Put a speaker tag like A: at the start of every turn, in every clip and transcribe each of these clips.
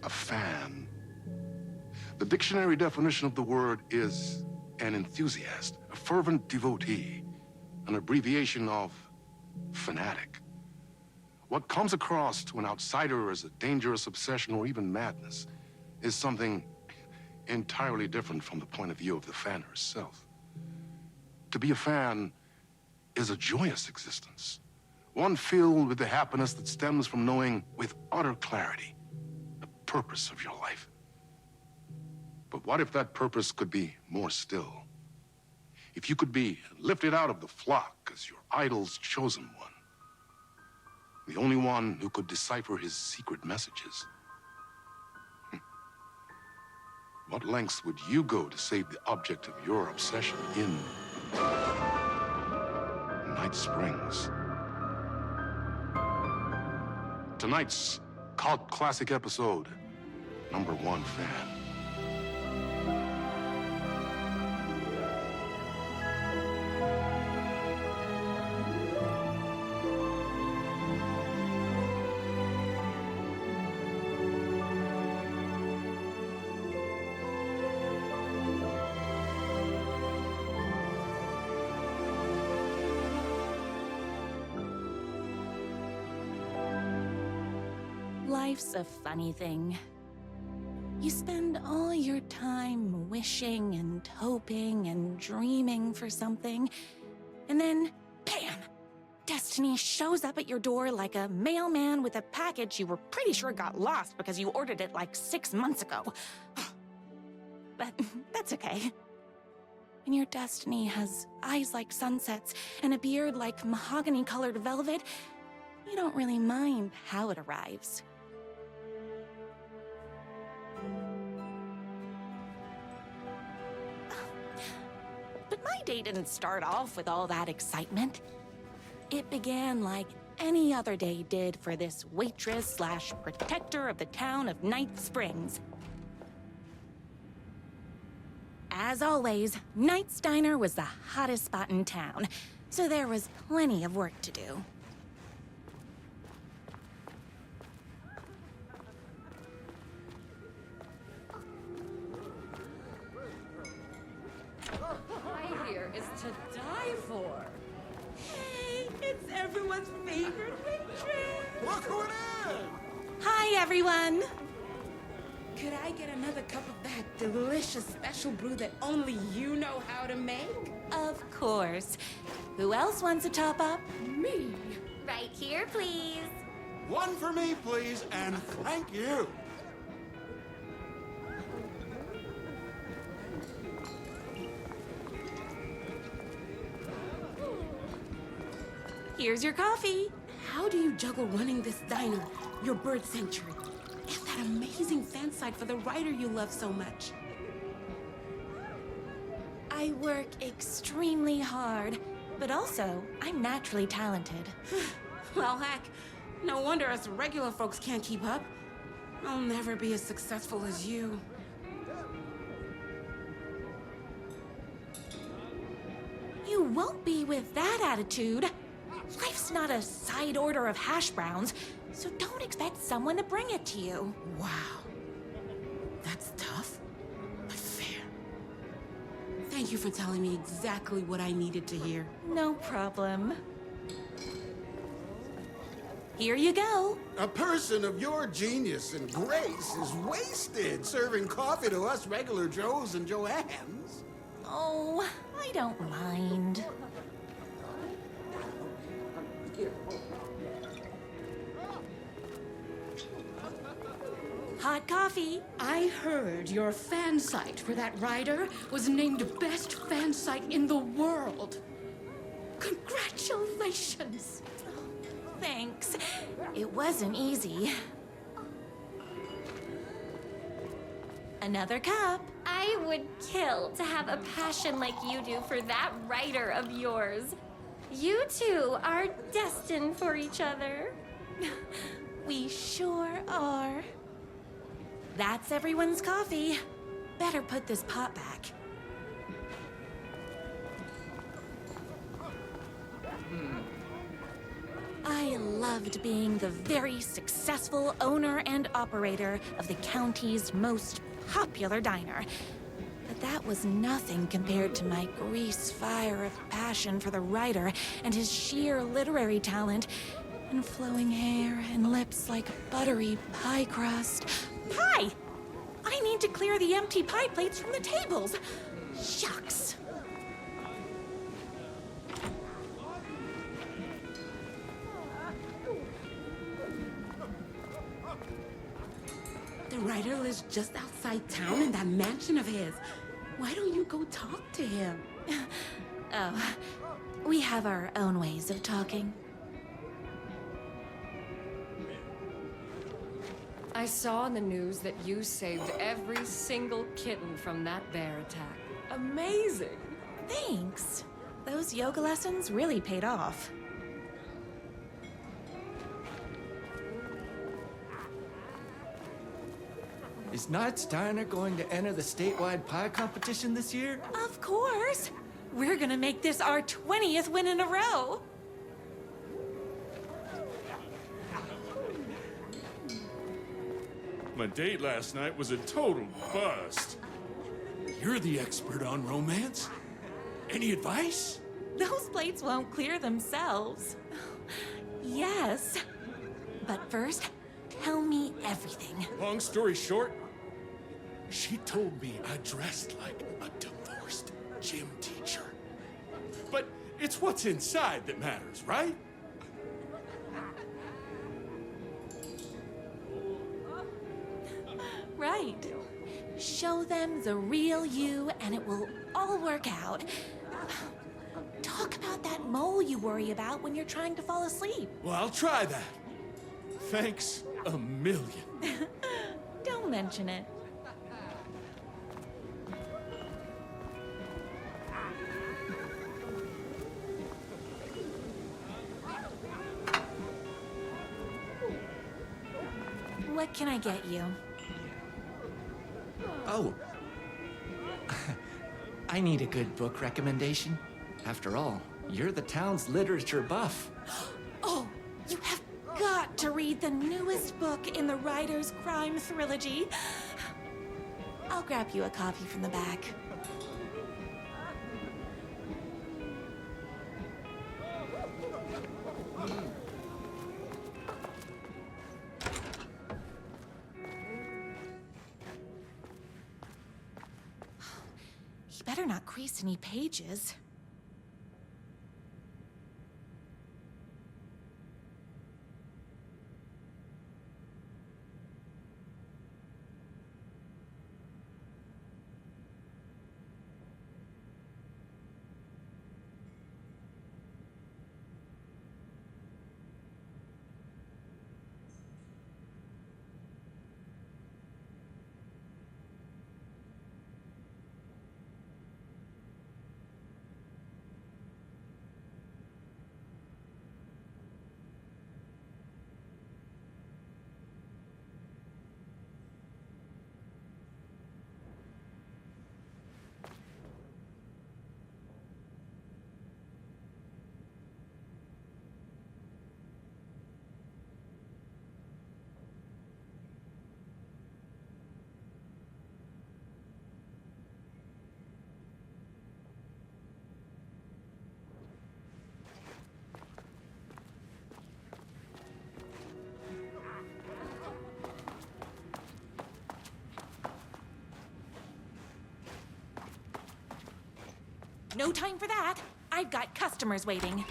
A: a fan. The dictionary definition of the word is an enthusiast, a fervent devotee, an abbreviation of fanatic. What comes across to an outsider as a dangerous obsession or even madness is something entirely different from the point of view of the fan herself. To be a fan is a joyous existence, one filled with the happiness that stems from knowing with utter clarity the purpose of your life. But what if that purpose could be more still? If you could be lifted out of the flock as your idol's chosen one, the only one who could decipher his secret messages. What lengths would you go to save the object of your obsession in Night Springs? Tonight's cult classic episode, number 1 fan.
B: Life's a funny thing. You spend all your time wishing and hoping and dreaming for something, and then, bam! Destiny shows up at your door like a mailman with a package you were pretty sure got lost because you ordered it like 6 months ago. But that's okay. When your destiny has eyes like sunsets and a beard like mahogany-colored velvet, you don't really mind how it arrives. But my day didn't start off with all that excitement. It began like any other day did for this waitress/protector of the town of Night Springs. As always, Knight's Diner was the hottest spot in town, so there was plenty of work to do.
C: Here is to die for. Hey, it's everyone's favorite waitress.
D: Look who it is!
B: Hi, everyone!
C: Could I get another cup of that delicious special brew that only you know how to make?
B: Of course. Who else wants a top-up?
C: Me.
E: Right here, please.
D: One for me, please, and thank you.
B: Here's your coffee.
C: How do you juggle running this diner, your bird sanctuary, and that amazing fan site for the writer you love so much?
B: I work extremely hard, but also, I'm naturally talented.
C: Well, heck, no wonder us regular folks can't keep up. I'll never be as successful as you.
B: You won't be with that attitude. Life's not a side order of hash browns, so don't expect someone to bring it to you.
C: Wow. That's tough, but fair. Thank you for telling me exactly what I needed to hear.
B: No problem. Here you go.
D: A person of your genius and grace is wasted serving coffee to us regular Joes and Joannes.
B: Oh, I don't mind. Hot coffee.
C: I heard your fan site for that writer was named best fan site in the world. Congratulations.
B: Thanks. It wasn't easy. Another cup.
E: I would kill to have a passion like you do for that writer of yours. You two are destined for each other.
B: We sure are. That's everyone's coffee. Better put this pot back. I love loved being the very successful owner and operator of the county's most popular diner. But that was nothing compared to my grease fire of passion for the writer and his sheer literary talent, and flowing hair and lips like buttery pie crust. Pie! I need to clear the empty pie plates from the tables. Shucks.
C: The writer lives just outside town in that mansion of his. Why don't you go talk to him?
B: Oh, we have our own ways of talking.
F: I saw in the news that you saved every single kitten from that bear attack. Amazing!
B: Thanks. Those yoga lessons really paid off.
G: Is Knight's Diner going to enter the statewide pie competition this year?
B: Of course! We're gonna make this our 20th win in a row!
H: My date last night was a total bust. You're the expert on romance. Any advice?
B: Those plates won't clear themselves. Yes. But first, tell me everything.
H: Long story short, she told me I dressed like a divorced gym teacher. But it's what's inside that matters, right?
B: Right. Show them the real you and it will all work out. Talk about that mole you worry about when you're trying to fall asleep.
H: Well, I'll try that. Thanks a million.
B: Don't mention it. What can I get you?
G: Oh. I need a good book recommendation. After all, you're the town's literature buff.
B: Oh, you have got to read the newest book in the writer's crime trilogy. I'll grab you a copy from the back. He better not crease any pages. No time for that. I've got customers waiting.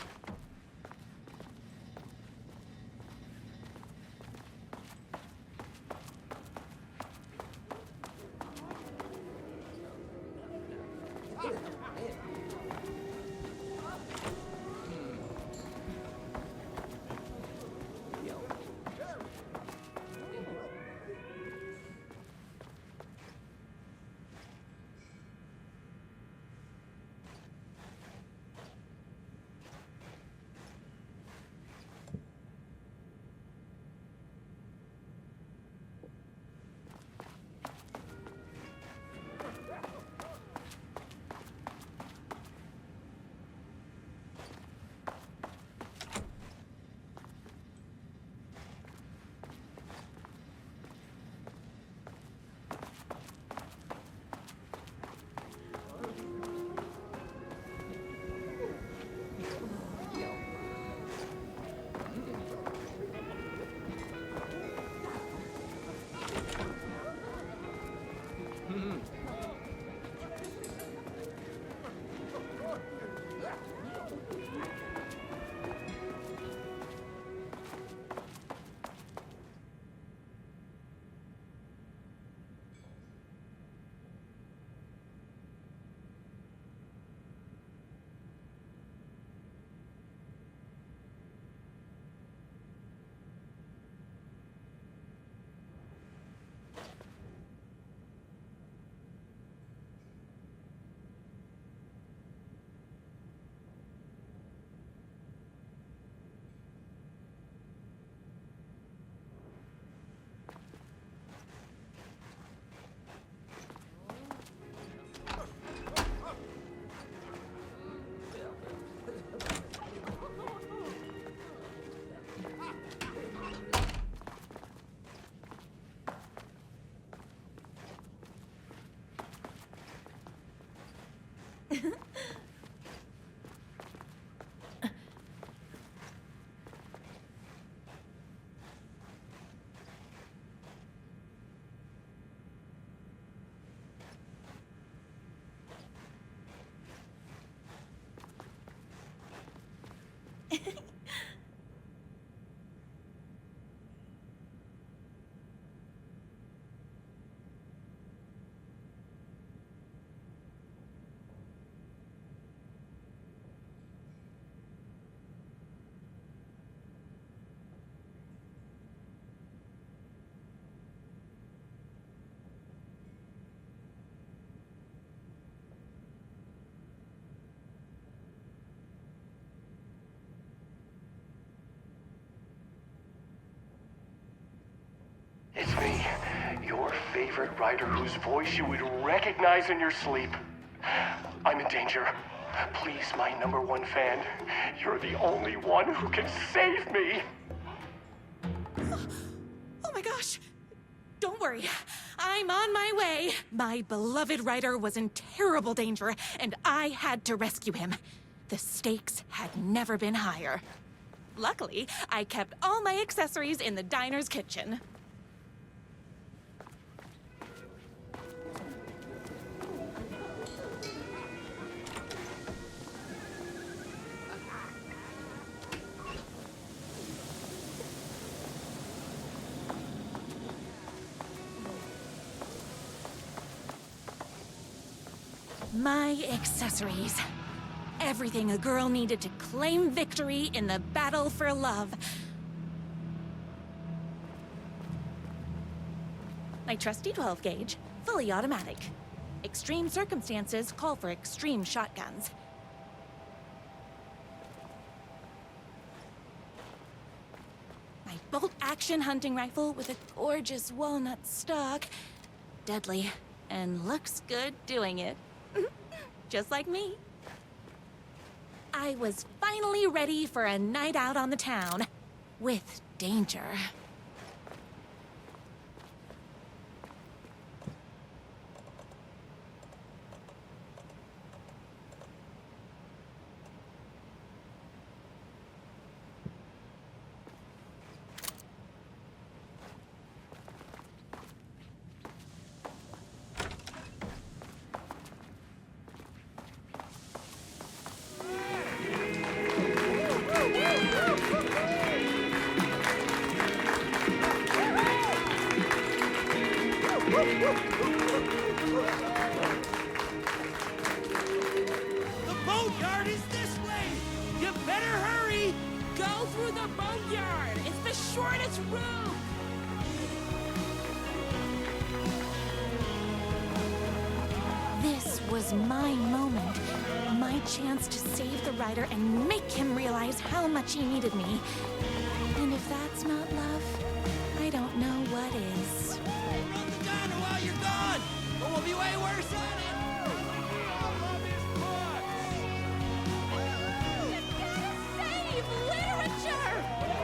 I: me, your favorite writer whose voice you would recognize in your sleep. I'm in danger. Please, my #1 fan, you're the only one who can save me.
B: Oh my gosh! Don't worry, I'm on my way. My beloved writer was in terrible danger, and I had to rescue him. The stakes had never been higher. Luckily, I kept all my accessories in the diner's kitchen. My accessories. Everything a girl needed to claim victory in the battle for love. My trusty 12 gauge, fully automatic. Extreme circumstances call for extreme shotguns. My bolt-action hunting rifle with a gorgeous walnut stock. Deadly, and looks good doing it. Just like me. I was finally ready for a night out on the town. With danger.
J: The boatyard is this way! You better hurry!
B: Go through the boatyard! It's the shortest route! This was my moment. My chance to save the writer and make him realize how much he needed me. And if that's not love, I don't know what is.
J: Run the diner while you're gone, or we'll be way worse at it!
B: Save literature!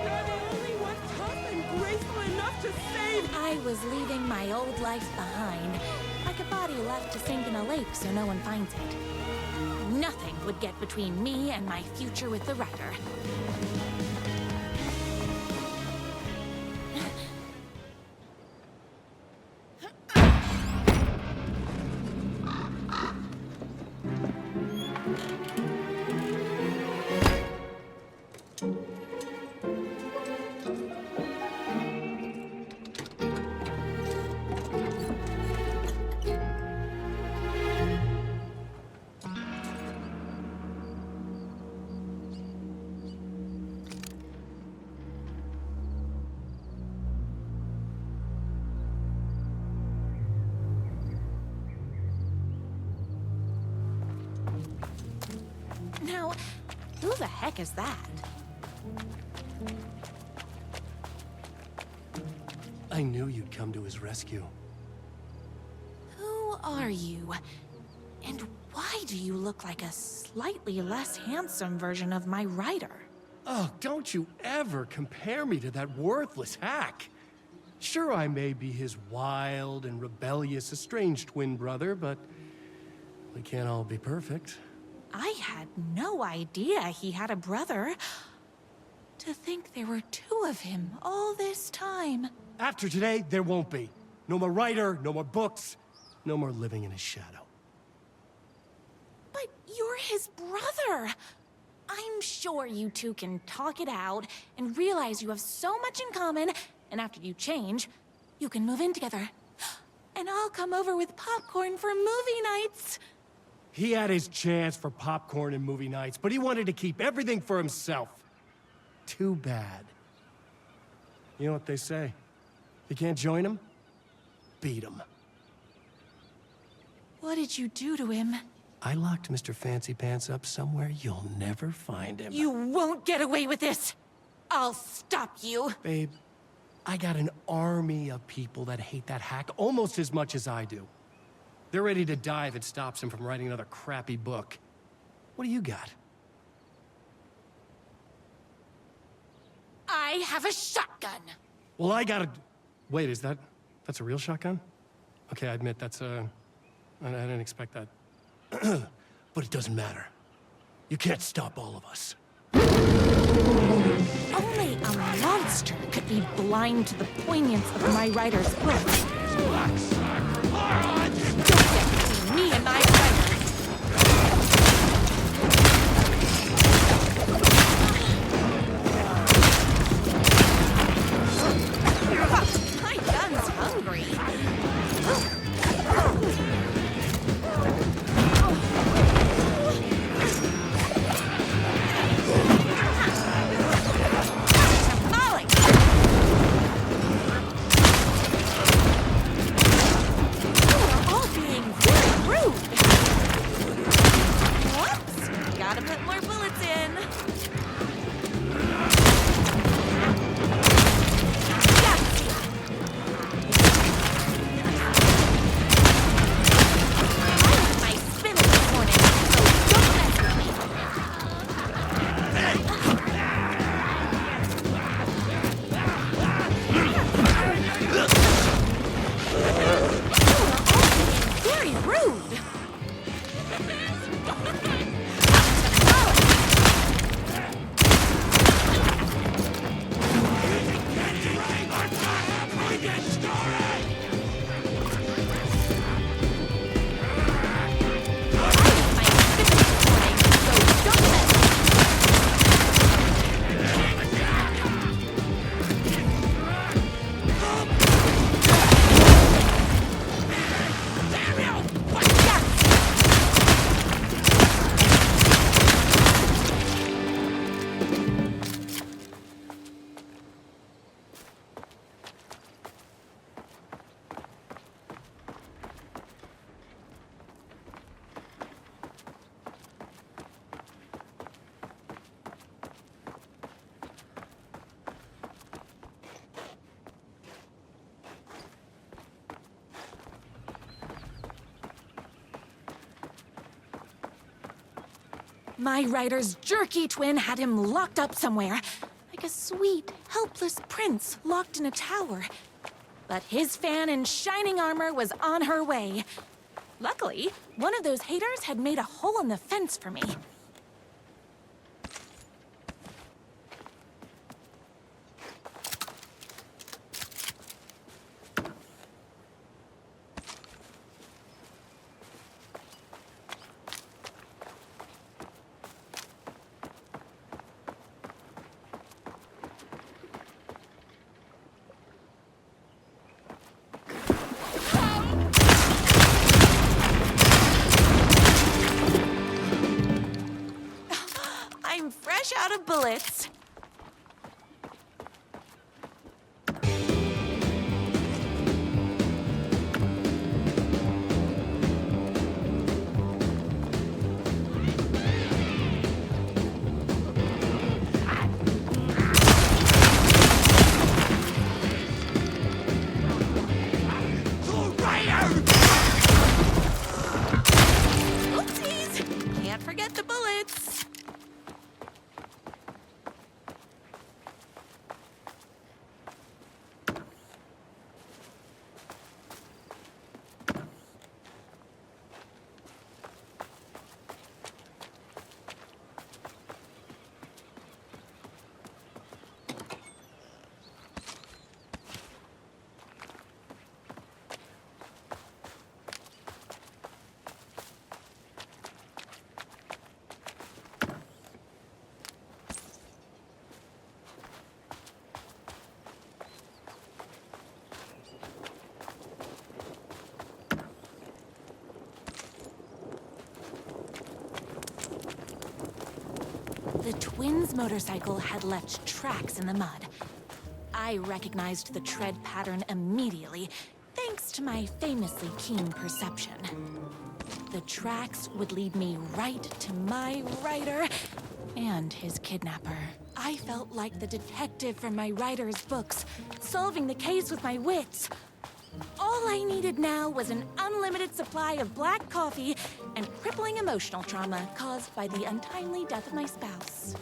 C: You're the only one tough and graceful enough to save.
B: I was leaving my old life behind, like a body left to sink in a lake so no one finds it. Nothing would get between me and my future with the writer. Now, who the heck is that?
H: I knew you'd come to his rescue.
B: Who are you? And why do you look like a slightly less handsome version of my writer?
H: Oh, don't you ever compare me to that worthless hack. Sure, I may be his wild and rebellious estranged twin brother, but we can't all be perfect.
B: I had no idea he had a brother. To think there were two of him all this time.
H: After today, there won't be. No more writer, no more books, no more living in his shadow.
B: But you're his brother. I'm sure you two can talk it out and realize you have so much in common, and after you change, you can move in together. And I'll come over with popcorn for movie nights.
H: He had his chance for popcorn and movie nights, but he wanted to keep everything for himself. Too bad. You know what they say? If you can't join him, beat him.
B: What did you do to him?
H: I locked Mr. Fancy Pants up somewhere you'll never find him.
B: You won't get away with this! I'll stop you!
H: Babe, I got an army of people that hate that hack almost as much as I do. They're ready to die if it stops him from writing another crappy book. What do you got?
B: I have a shotgun.
H: Well, I got a... Wait, that's a real shotgun? Okay, I admit I didn't expect that. But it doesn't matter. You can't stop all of us.
B: Only a monster could be blind to the poignance of my writer's words. Don't get between me and my writer. My gun's hungry. My writer's jerky twin had him locked up somewhere, like a sweet, helpless prince locked in a tower. But his fan in shining armor was on her way. Luckily, one of those haters had made a hole in the fence for me. Out of bullets. Oopsies! Can't forget the bullets. The twins' motorcycle had left tracks in the mud. I recognized the tread pattern immediately, thanks to my famously keen perception. The tracks would lead me right to my writer and his kidnapper. I felt like the detective from my writer's books, solving the case with my wits. All I needed now was an unlimited supply of black coffee and crippling emotional trauma caused by the untimely death of my spouse.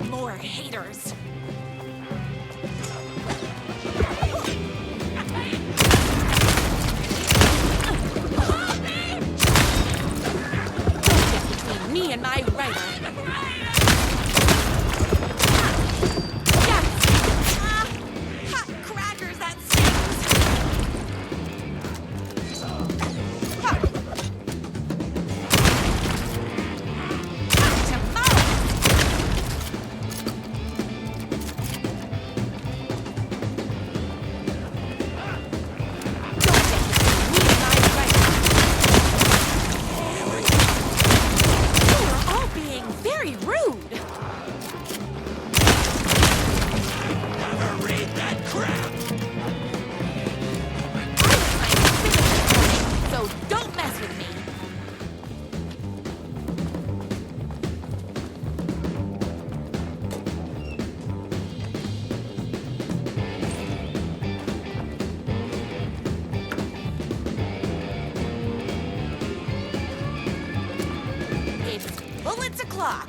B: More haters. Between me and my writer. Yes! Hot crackers, that stings! O'clock.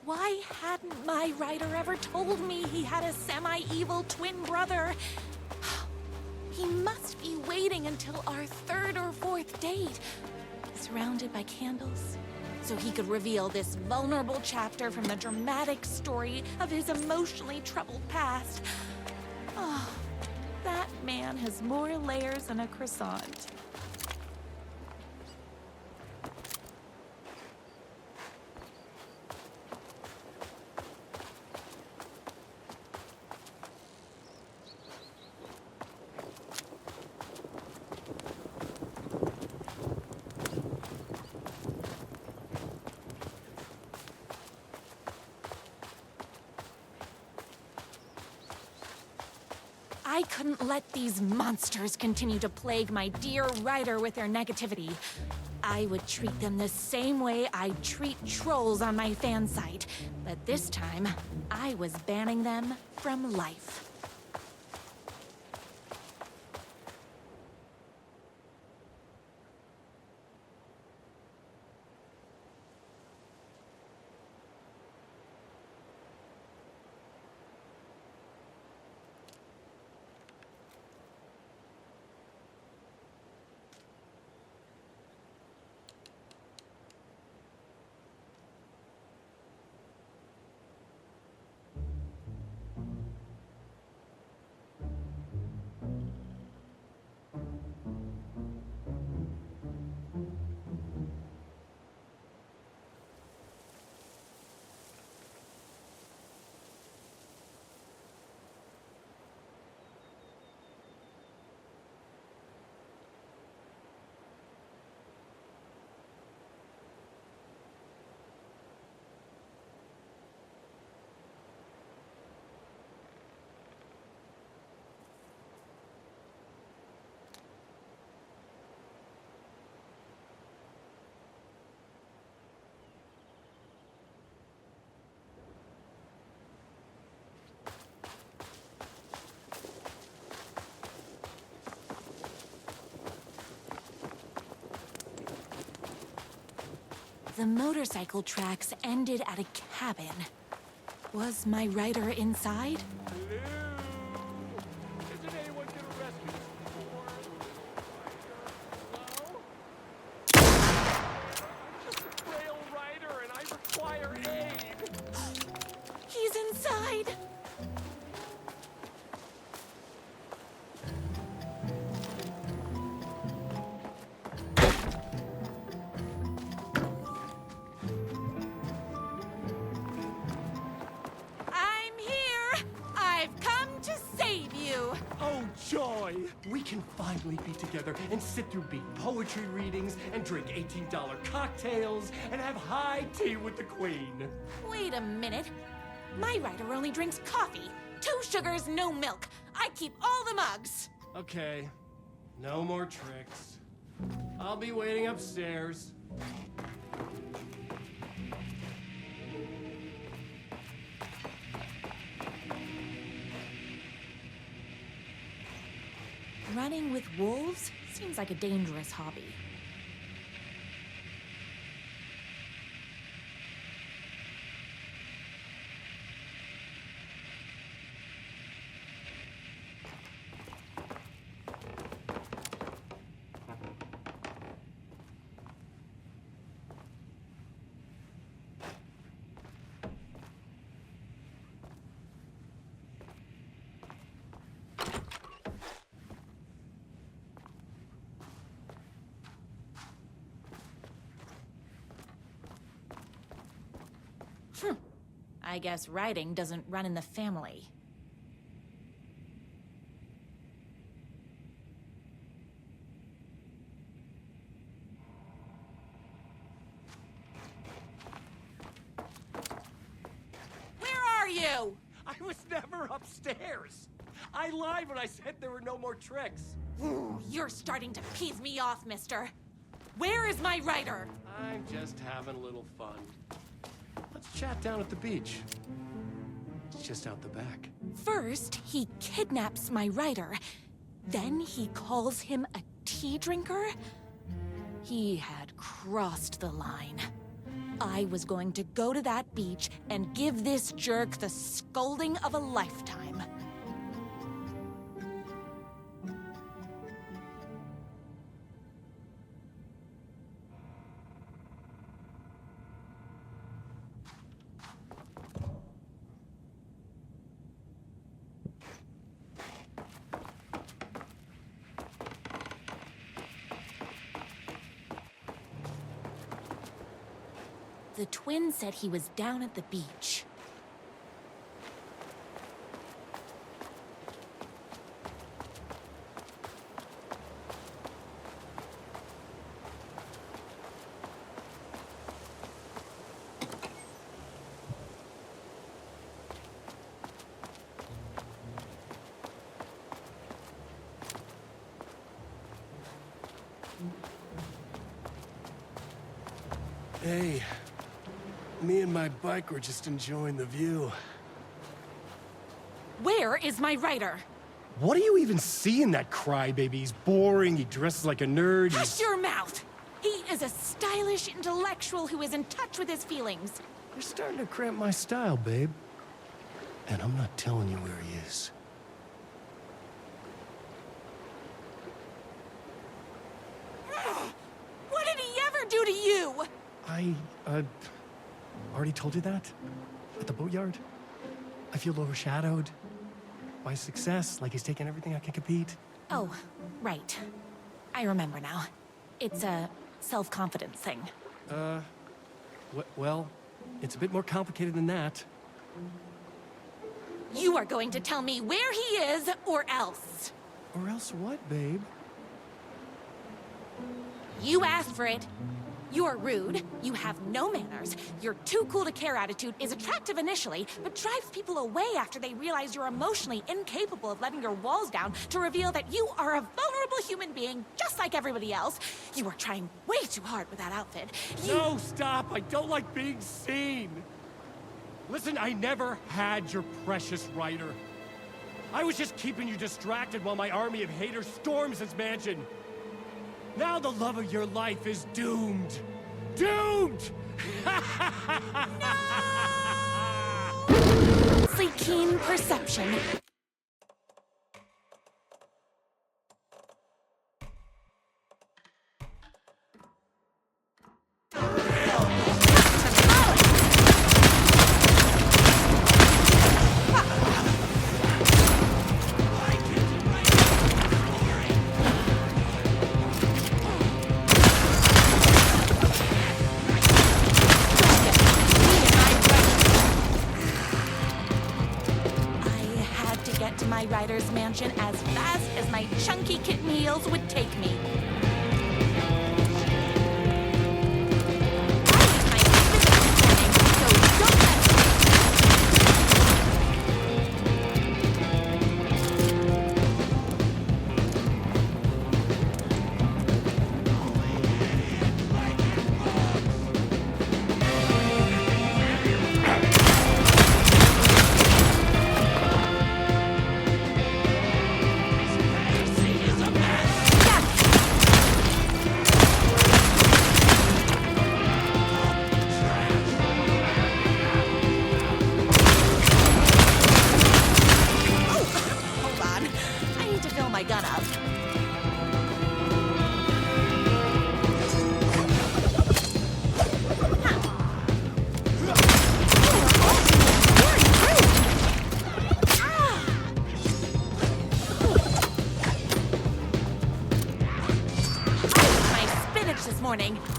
B: Why hadn't my writer ever told me he had a semi-evil twin brother? He must be waiting until our third or fourth date, surrounded by candles, so he could reveal this vulnerable chapter from the dramatic story of his emotionally troubled past. Oh, that man has more layers than a croissant. I couldn't let these monsters continue to plague my dear writer with their negativity. I would treat them the same way I'd treat trolls on my fan site, but this time, I was banning them from life. The motorcycle tracks ended at a cabin. Was my rider inside?
J: Isn't anyone gonna rescue this poor rider? Hello? I'm just a frail rider and I require aid.
B: He's inside! I'm here! I've come to save you!
H: Oh, joy! We can finally be together and sit through big poetry readings and drink $18 cocktails and have high tea with the Queen.
B: Wait a minute. My rider only drinks coffee. 2 sugars, no milk. I keep all the mugs.
H: Okay, no more tricks. I'll be waiting upstairs.
B: Running with wolves seems like a dangerous hobby. I guess riding doesn't run in the family. Where are you?
H: I was never upstairs. I lied when I said there were no more tricks.
B: Ooh, you're starting to piss me off, mister. Where is my rider?
H: I'm just having a little fun. Let's chat down at the beach. It's just out the back.
B: First, he kidnaps my rider. Then he calls him a tea drinker. He had crossed the line. I was going to go to that beach and give this jerk the scolding of a lifetime. The twin said he was down at the beach.
H: Hey, me and my bike were just enjoying the view.
B: Where is my rider?
H: What do you even see in that crybaby? He's boring, he dresses like a nerd.
B: Hush your mouth! He is a stylish intellectual who is in touch with his feelings.
H: You're starting to cramp my style, babe. And I'm not telling you where he is.
B: What did he ever do to you?
H: I, already told you that? At the boatyard? I feel overshadowed by success, like he's taking everything I can compete.
B: Oh, right. I remember now. It's a self-confidence thing.
H: Well, it's a bit more complicated than that.
B: You are going to tell me where he is, or else.
H: Or else what, babe?
B: You asked for it. You're rude, you have no manners, your too cool to care attitude is attractive initially, but drives people away after they realize you're emotionally incapable of letting your walls down to reveal that you are a vulnerable human being just like everybody else. You are trying way too hard with that outfit.
H: No, stop! I don't like being seen! Listen, I never had your precious rider. I was just keeping you distracted while my army of haters storms his mansion. Now the love of your life is doomed! Doomed!
B: No! ridiculously keen perception. My rider's mansion as fast as my chunky kitten heels would take me.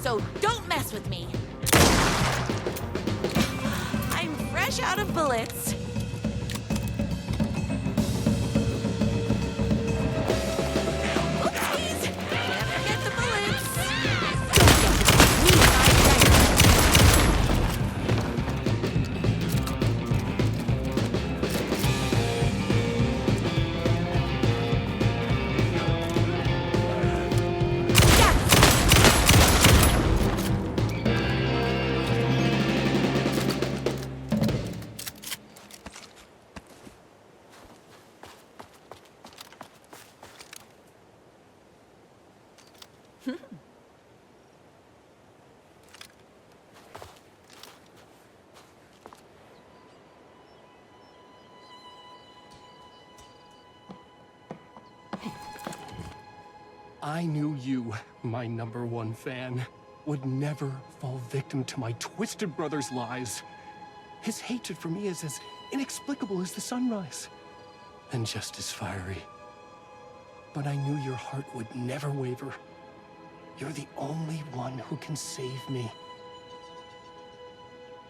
B: So don't mess with me. I'm fresh out of bullets. Oopsies! Can't forget the bullets.
H: I knew you, my #1 fan, would never fall victim to my twisted brother's lies. His hatred for me is as inexplicable as the sunrise, and just as fiery. But I knew your heart would never waver. You're the only one who can save me.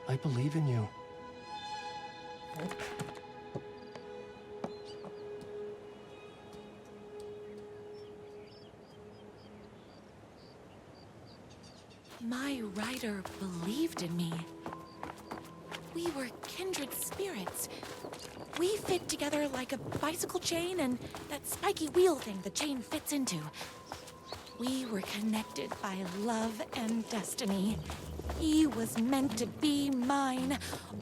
H: I believe in you.
B: My rider believed in me. We were kindred spirits. We fit together like a bicycle chain and that spiky wheel thing the chain fits into. We were connected by love and destiny. He was meant to be mine,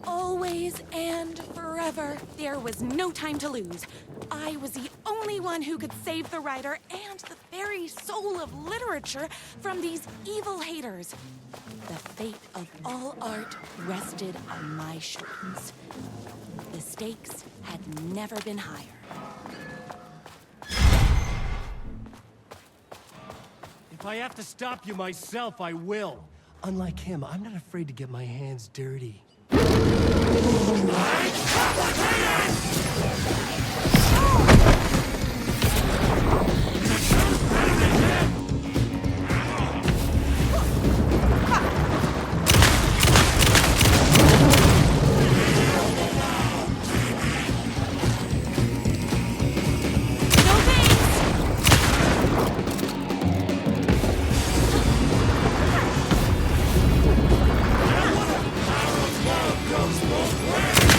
B: always and forever. There was no time to lose. I was the only one who could save the writer and the very soul of literature from these evil haters. The fate of all art rested on my shoulders. The stakes had never been higher.
H: If I have to stop you myself, I will. Unlike him, I'm not afraid to get my hands dirty.
B: Goes both ways.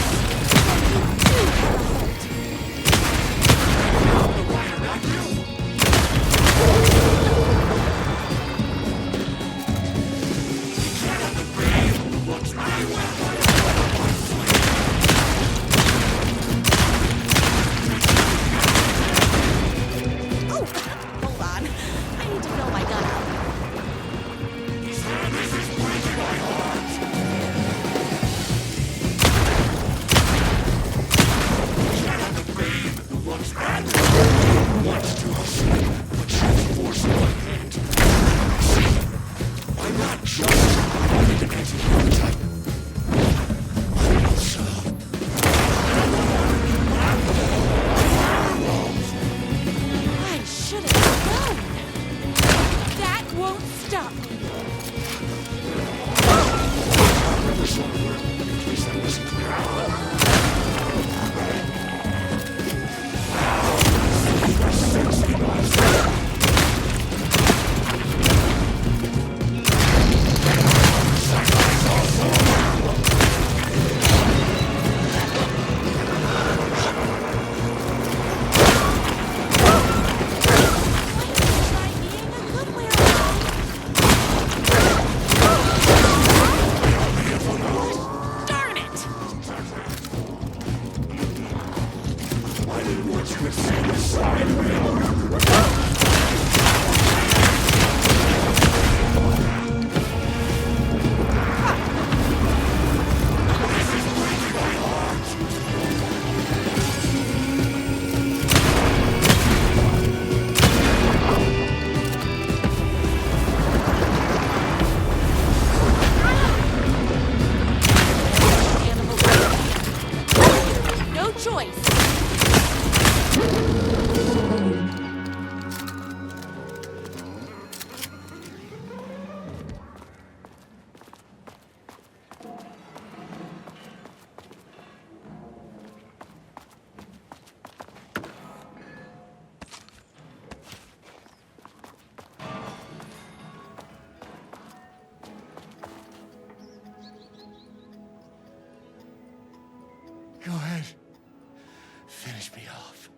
H: Finish me off.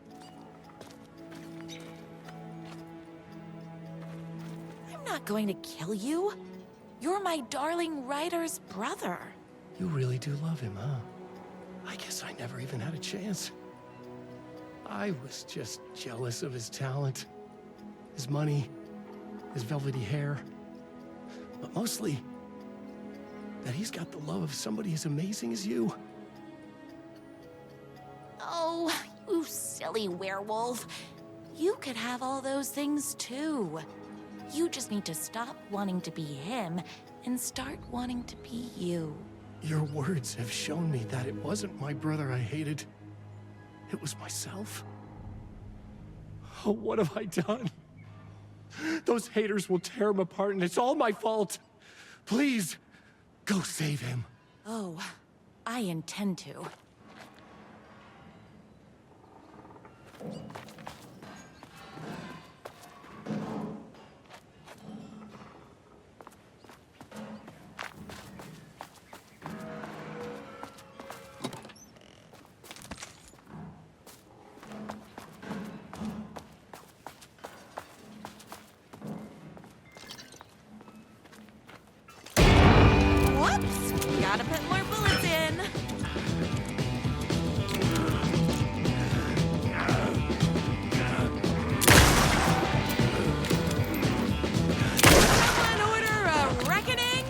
B: I'm not going to kill you. You're my darling writer's brother.
H: You really do love him, huh? I guess I never even had a chance. I was just jealous of his talent, his money, his velvety hair. But mostly, that he's got the love of somebody as amazing as you.
B: Oh, you silly werewolf. You could have all those things too. You just need to stop wanting to be him and start wanting to be you.
H: Your words have shown me that it wasn't my brother I hated. It was myself. Oh, what have I done? Those haters will tear him apart, and it's all my fault. Please, go save him.
B: Oh, I intend to. Whoops! Gotta put more bullets in. Someone order a reckoning?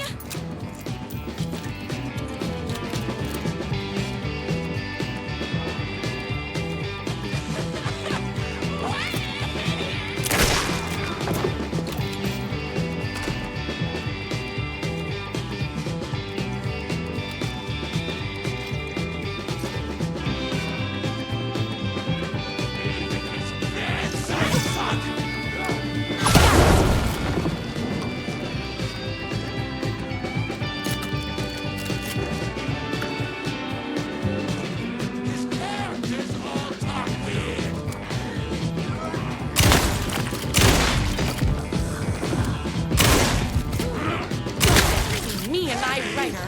B: Me and my writer.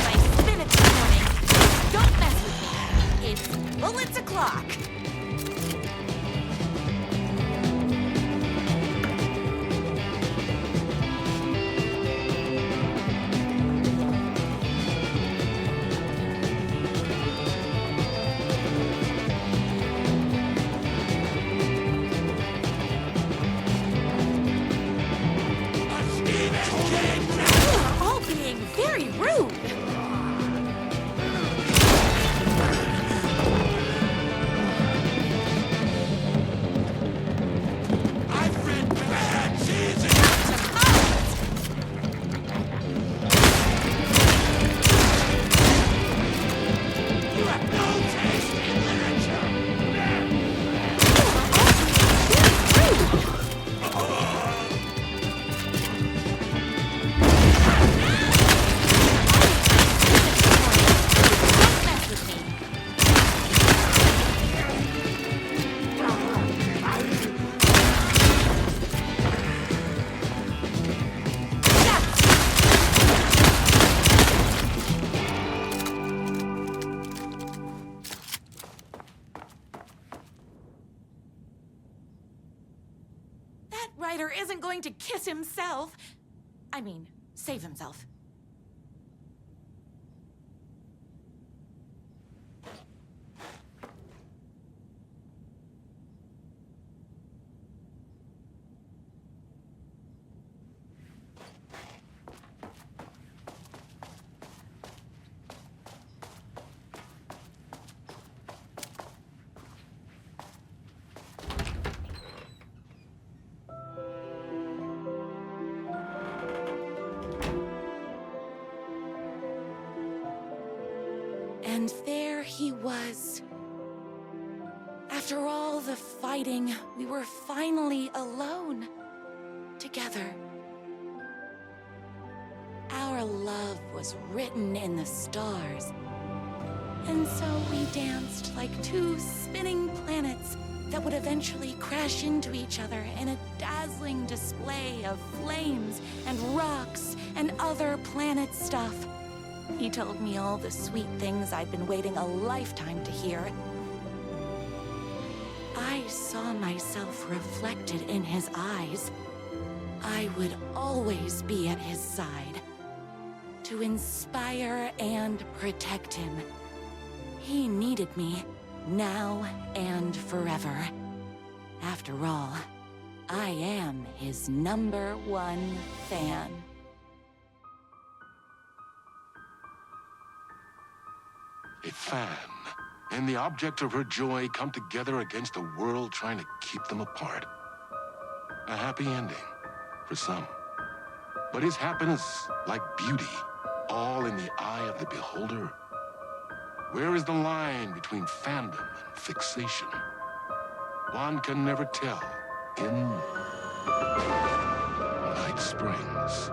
B: I spin it this morning. Don't mess with me. It's bullets o'clock. You're all being very rude.
D: I've read bad season. You have no taste in literature.
B: Don't mess with me. That writer isn't going to kiss himself. I mean, save himself. And there he was. After all the fighting, we were finally alone. Together. Our love was written in the stars. And so we danced like two spinning planets that would eventually crash into each other in a dazzling display of flames and rocks and other planet stuff. He told me all the sweet things I'd been waiting a lifetime to hear. I saw myself reflected in his eyes. I would always be at his side, to inspire and protect him. He needed me, now and forever. After all, I am his #1 fan.
A: A fan and the object of her joy come together against a world trying to keep them apart. A happy ending for some. But is happiness, like beauty, all in the eye of the beholder? Where is the line between fandom and fixation? One can never tell in Night Springs.